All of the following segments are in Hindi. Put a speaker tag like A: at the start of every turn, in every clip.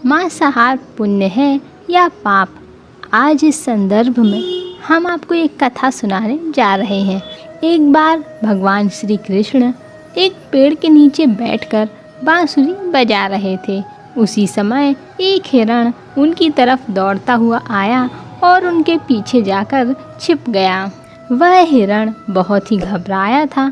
A: मांसाहार पुण्य है या पाप? आज इस संदर्भ में हम आपको एक कथा सुनाने जा रहे हैं। एक बार भगवान श्री कृष्ण एक पेड़ के नीचे बैठकर बांसुरी बजा रहे थे। उसी समय एक हिरण उनकी तरफ दौड़ता हुआ आया और उनके पीछे जाकर छिप गया। वह हिरण बहुत ही घबराया था।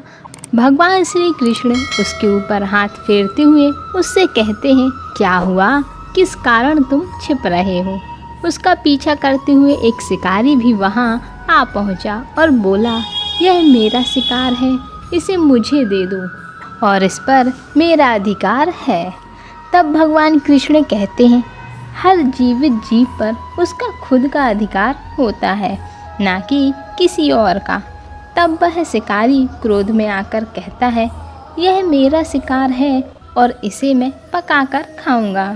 A: भगवान श्री कृष्ण उसके ऊपर हाथ फेरते हुए उससे कहते हैं, क्या हुआ, किस कारण तुम छिप रहे हो? उसका पीछा करते हुए एक शिकारी भी वहां आ पहुंचा और बोला, यह मेरा शिकार है, इसे मुझे दे दो और इस पर मेरा अधिकार है। तब भगवान कृष्ण कहते हैं, हर जीवित जीव पर उसका खुद का अधिकार होता है, ना कि किसी और का। तब वह शिकारी क्रोध में आकर कहता है, यह मेरा शिकार है और इसे मैं पकाकर खाऊंगा।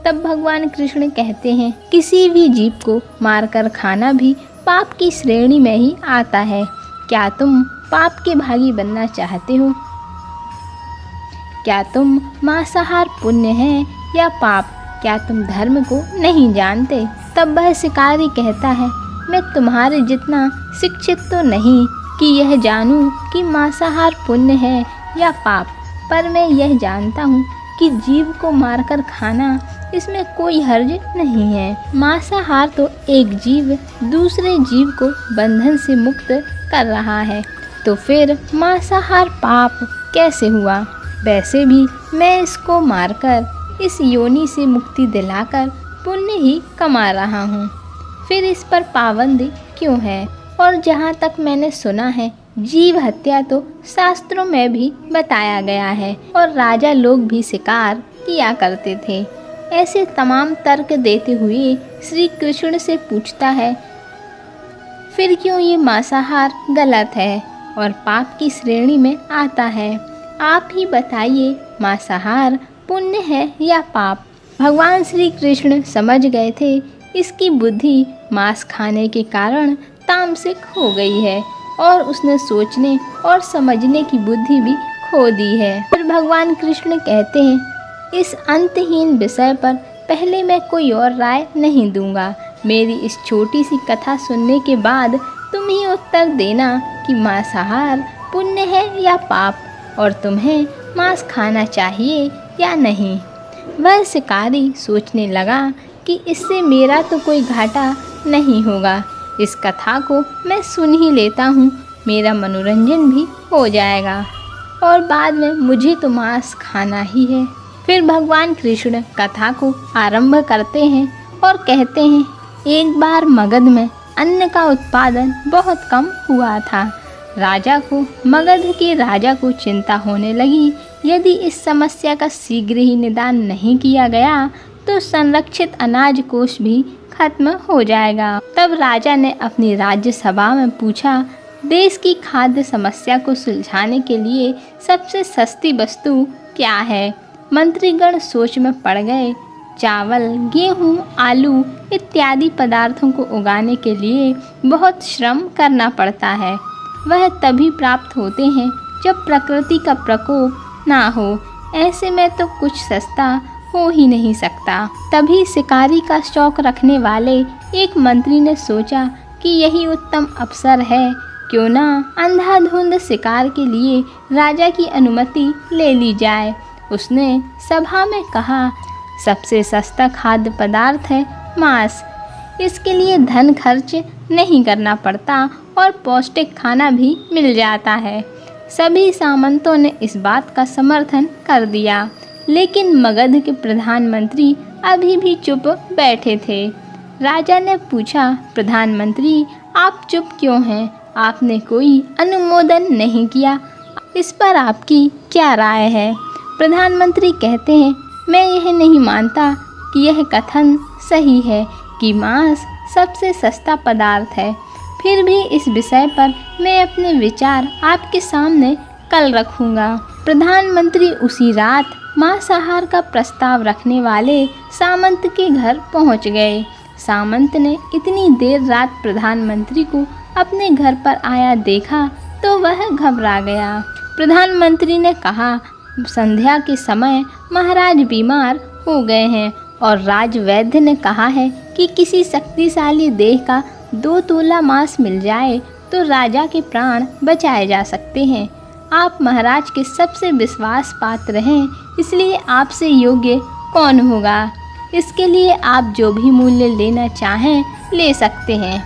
A: तब भगवान कृष्ण कहते हैं, किसी भी जीव को मारकर खाना भी पाप की श्रेणी में ही आता है। क्या तुम पाप के भागी बनना चाहते हो? क्या तुम मांसाहार पुण्य है या पाप? क्या तुम धर्म को नहीं जानते? तब वह शिकारी कहता है, मैं तुम्हारे जितना शिक्षित तो नहीं कि यह जानूं कि मांसाहार पुण्य है या पाप, पर मैं यह जानता हूँ कि जीव को मारकर खाना, इसमें कोई हर्ज नहीं है। मांसाहार तो एक जीव दूसरे जीव को बंधन से मुक्त कर रहा है, तो फिर मांसाहार पाप कैसे हुआ? वैसे भी मैं इसको मारकर इस योनि से मुक्ति दिलाकर पुण्य ही कमा रहा हूँ, फिर इस पर पाबंदी क्यों है? और जहाँ तक मैंने सुना है, जीव हत्या तो शास्त्रों में भी बताया गया है और राजा लोग भी शिकार किया करते थे। ऐसे तमाम तर्क देते हुए श्री कृष्ण से पूछता है, फिर क्यों ये मांसाहार गलत है और पाप की श्रेणी में आता है? आप ही बताइए, मांसाहार पुण्य है या पाप? भगवान श्री कृष्ण समझ गए थे इसकी बुद्धि मांस खाने के कारण तामसिक हो गई है और उसने सोचने और समझने की बुद्धि भी खो दी है। फिर भगवान कृष्ण कहते हैं, इस अंतहीन विषय पर पहले मैं कोई और राय नहीं दूंगा। मेरी इस छोटी सी कथा सुनने के बाद तुम ही उत्तर देना कि मांसाहार पुण्य है या पाप, और तुम्हें मांस खाना चाहिए या नहीं। वह शिकारी सोचने लगा कि इससे मेरा तो कोई घाटा नहीं होगा, इस कथा को मैं सुन ही लेता हूँ, मेरा मनोरंजन भी हो जाएगा और बाद में मुझे तो मांस खाना ही है। फिर भगवान कृष्ण कथा को आरंभ करते हैं और कहते हैं, एक बार मगध में अन्न का उत्पादन बहुत कम हुआ था। मगध के राजा को चिंता होने लगी, यदि इस समस्या का शीघ्र ही निदान नहीं किया गया तो संरक्षित अनाज कोष भी खत्म हो जाएगा। तब राजा ने अपनी राज्य सभा में पूछा, देश की खाद्य समस्या को सुलझाने के लिए सबसे सस्ती वस्तु क्या है? मंत्रीगण सोच में पड़ गए। चावल, गेहूं, आलू इत्यादि पदार्थों को उगाने के लिए बहुत श्रम करना पड़ता है। वह तभी प्राप्त होते हैं जब प्रकृति का प्रकोप ना हो। ऐसे में तो कुछ सस्ता हो ही नहीं सकता। तभी शिकारी का शौक रखने वाले एक मंत्री ने सोचा कि यही उत्तम अवसर है, क्यों ना अंधाधुंध शिकार के लिए राजा की अनुमति ले ली जाए। उसने सभा में कहा, सबसे सस्ता खाद्य पदार्थ है मांस, इसके लिए धन खर्च नहीं करना पड़ता और पौष्टिक खाना भी मिल जाता है। सभी सामंतों ने इस बात का समर्थन कर दिया, लेकिन मगध के प्रधानमंत्री अभी भी चुप बैठे थे। राजा ने पूछा, प्रधानमंत्री आप चुप क्यों हैं? आपने कोई अनुमोदन नहीं किया, इस पर आपकी क्या राय है? प्रधानमंत्री कहते हैं, मैं यह नहीं मानता कि यह कथन सही है कि मांस सबसे सस्ता पदार्थ है। फिर भी इस विषय पर मैं अपने विचार आपके सामने कल रखूँगा। प्रधानमंत्री उसी रात मांसाहार का प्रस्ताव रखने वाले सामंत के घर पहुंच गए। सामंत ने इतनी देर रात प्रधानमंत्री को अपने घर पर आया देखा तो वह घबरा गया। प्रधानमंत्री ने कहा, संध्या के समय महाराज बीमार हो गए हैं और राजवैद्य ने कहा है कि किसी शक्तिशाली देह का 2 तोला मांस मिल जाए तो राजा के प्राण बचाए जा सकते हैं। आप महाराज के सबसे विश्वास पात्र हैं, इसलिए आपसे योग्य कौन होगा। इसके लिए आप जो भी मूल्य लेना चाहें ले सकते हैं।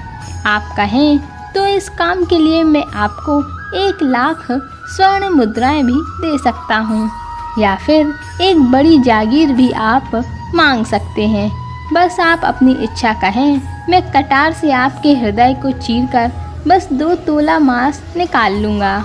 A: आप कहें तो इस काम के लिए मैं आपको 1 लाख स्वर्ण मुद्राएं भी दे सकता हूँ, या फिर एक बड़ी जागीर भी आप मांग सकते हैं। बस आप अपनी इच्छा कहें, मैं कटार से आपके हृदय को चीरकर बस 2 तोला मांस निकाल लूँगा।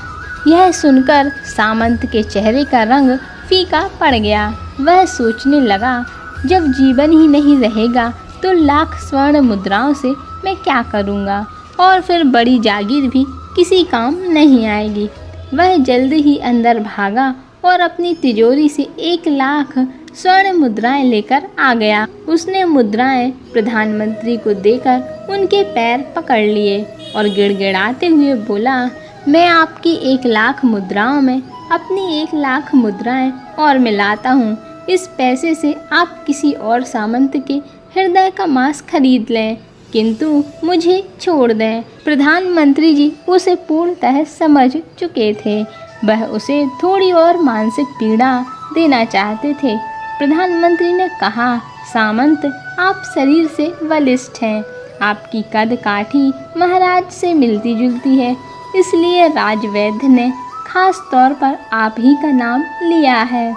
A: यह सुनकर सामंत के चेहरे का रंग फीका पड़ गया। वह सोचने लगा, जब जीवन ही नहीं रहेगा तो लाख स्वर्ण मुद्राओं से मैं क्या करूँगा, और फिर बड़ी जागीर भी किसी काम नहीं आएगी। वह जल्द ही अंदर भागा और अपनी तिजोरी से 1 लाख स्वर्ण मुद्राएं लेकर आ गया। उसने मुद्राएं प्रधानमंत्री को देकर उनके पैर पकड़ लिए और गिड़गिड़ाते हुए बोला, मैं आपकी 1 लाख मुद्राओं में अपनी 1 लाख मुद्राएं और मिलाता हूँ। इस पैसे से आप किसी और सामंत के हृदय का मांस खरीद लें, किंतु मुझे छोड़ दें। प्रधानमंत्री जी उसे पूर्णतः समझ चुके थे। वह उसे थोड़ी और मानसिक पीड़ा देना चाहते थे। प्रधानमंत्री ने कहा, सामंत आप शरीर से बलिष्ठ हैं, आपकी कद काठी महाराज से मिलती जुलती है, इसलिए राजवैद्य ने खास तौर पर आप ही का नाम लिया है।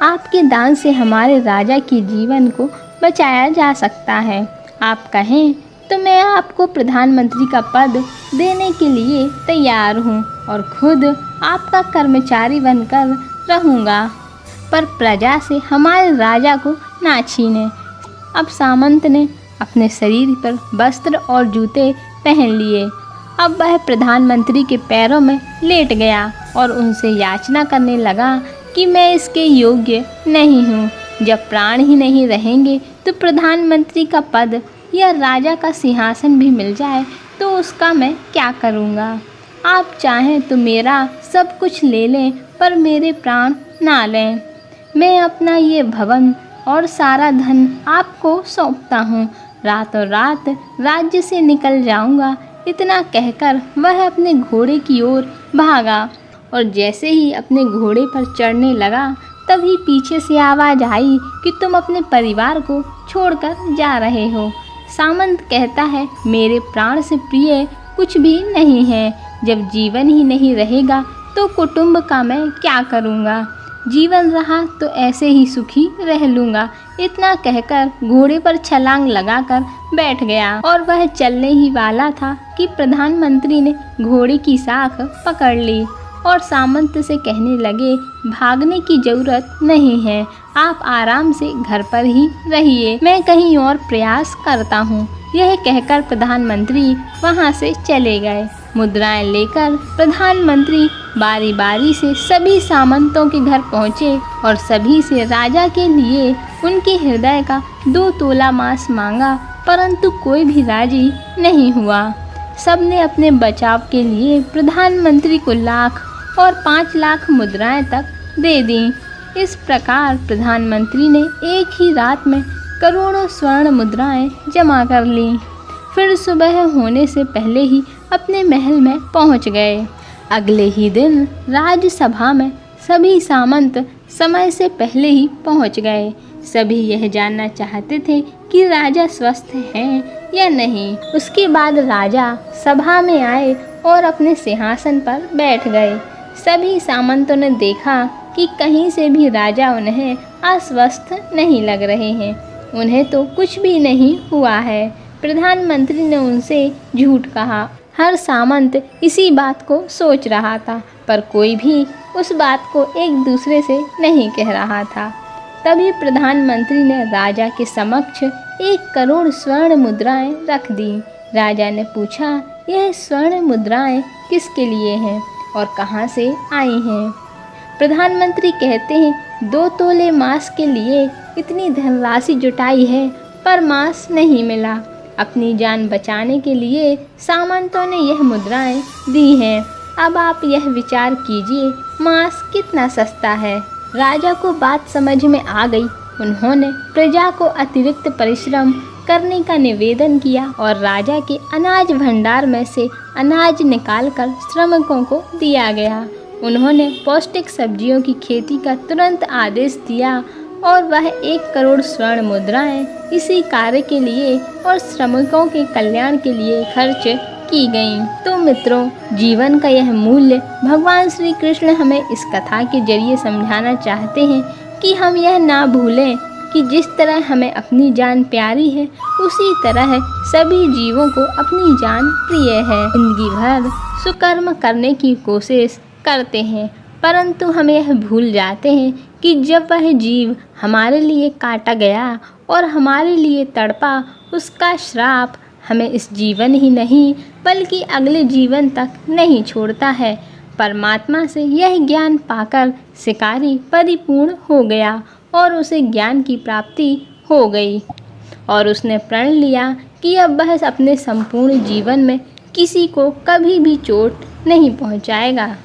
A: आपके दान से हमारे राजा के जीवन को बचाया जा सकता है। आप कहें तो मैं आपको प्रधानमंत्री का पद देने के लिए तैयार हूँ और खुद आपका कर्मचारी बनकर रहूँगा, पर प्रजा से हमारे राजा को ना छीने। अब सामंत ने अपने शरीर पर वस्त्र और जूते पहन लिए। अब वह प्रधानमंत्री के पैरों में लेट गया और उनसे याचना करने लगा कि मैं इसके योग्य नहीं हूँ। जब प्राण ही नहीं रहेंगे तो प्रधानमंत्री का पद या राजा का सिंहासन भी मिल जाए तो उसका मैं क्या करूँगा। आप चाहें तो मेरा सब कुछ ले लें, पर मेरे प्राण ना लें। मैं अपना ये भवन और सारा धन आपको सौंपता हूँ। रातों रात राज्य से निकल जाऊँगा। इतना कहकर वह अपने घोड़े की ओर भागा और जैसे ही अपने घोड़े पर चढ़ने लगा तभी पीछे से आवाज़ आई कि तुम अपने परिवार को छोड़कर जा रहे हो। सामंत कहता है, मेरे प्राण से प्रिय कुछ भी नहीं है। जब जीवन ही नहीं रहेगा तो कुटुंब का मैं क्या करूँगा। जीवन रहा तो ऐसे ही सुखी रह लूँगा। इतना कहकर घोड़े पर छलांग लगाकर बैठ गया और वह चलने ही वाला था कि प्रधानमंत्री ने घोड़े की साख पकड़ ली और सामंत से कहने लगे, भागने की जरूरत नहीं है, आप आराम से घर पर ही रहिए, मैं कहीं और प्रयास करता हूँ। यह कहकर प्रधानमंत्री वहाँ से चले गए। मुद्राएं लेकर प्रधानमंत्री बारी बारी से सभी सामंतों के घर पहुँचे और सभी से राजा के लिए उनके हृदय का 2 तोला मांस मांगा, परंतु कोई भी राजी नहीं हुआ। सबने अपने बचाव के लिए प्रधानमंत्री को लाख और 5 लाख मुद्राएं तक दे दी। इस प्रकार प्रधानमंत्री ने एक ही रात में करोड़ों स्वर्ण मुद्राएं जमा कर लीं। फिर सुबह होने से पहले ही अपने महल में पहुंच गए। अगले ही दिन राज्यसभा में सभी सामंत समय से पहले ही पहुंच गए। सभी यह जानना चाहते थे कि राजा स्वस्थ हैं या नहीं। उसके बाद राजा सभा में आए और अपने सिंहासन पर बैठ गए। सभी सामंतों ने देखा कि कहीं से भी राजा उन्हें अस्वस्थ नहीं लग रहे हैं। उन्हें तो कुछ भी नहीं हुआ है। प्रधानमंत्री ने उनसे झूठ कहा। हर सामंत इसी बात को सोच रहा था, पर कोई भी उस बात को एक दूसरे से नहीं कह रहा था। तभी प्रधानमंत्री ने राजा के समक्ष 1 करोड़ स्वर्ण मुद्राएं रख दी। राजा ने पूछा, यह स्वर्ण मुद्राएं किसके लिए हैं और कहाँ से आई हैं? प्रधानमंत्री कहते हैं, 2 तोले मांस के लिए इतनी धनराशि जुटाई है, पर मांस नहीं मिला। अपनी जान बचाने के लिए सामंतों ने यह मुद्राएं दी हैं। अब आप यह विचार कीजिए, मांस कितना सस्ता है। राजा को बात समझ में आ गई उन्होंने प्रजा को अतिरिक्त परिश्रम करने का निवेदन किया और राजा के अनाज भंडार में से अनाज निकालकर श्रमिकों को दिया गया। उन्होंने पौष्टिक सब्जियों की खेती का तुरंत आदेश दिया और वह 1 करोड़ स्वर्ण मुद्राएं इसी कार्य के लिए और श्रमिकों के कल्याण के लिए खर्च की गईं। तो मित्रों, जीवन का यह मूल्य भगवान श्री कृष्ण हमें इस कथा के जरिए समझाना चाहते हैं कि हम यह ना भूलें कि जिस तरह हमें अपनी जान प्यारी है, उसी तरह सभी जीवों को अपनी जान प्रिय है। जिंदगी भर सुकर्म करने की कोशिश करते हैं, परंतु हम यह भूल जाते हैं कि जब वह जीव हमारे लिए काटा गया और हमारे लिए तड़पा, उसका श्राप हमें इस जीवन ही नहीं बल्कि अगले जीवन तक नहीं छोड़ता है। परमात्मा से यह ज्ञान पाकर शिकारी परिपूर्ण हो गया और उसे ज्ञान की प्राप्ति हो गई और उसने प्रण लिया कि अब वह अपने संपूर्ण जीवन में किसी को कभी भी चोट नहीं पहुंचाएगा।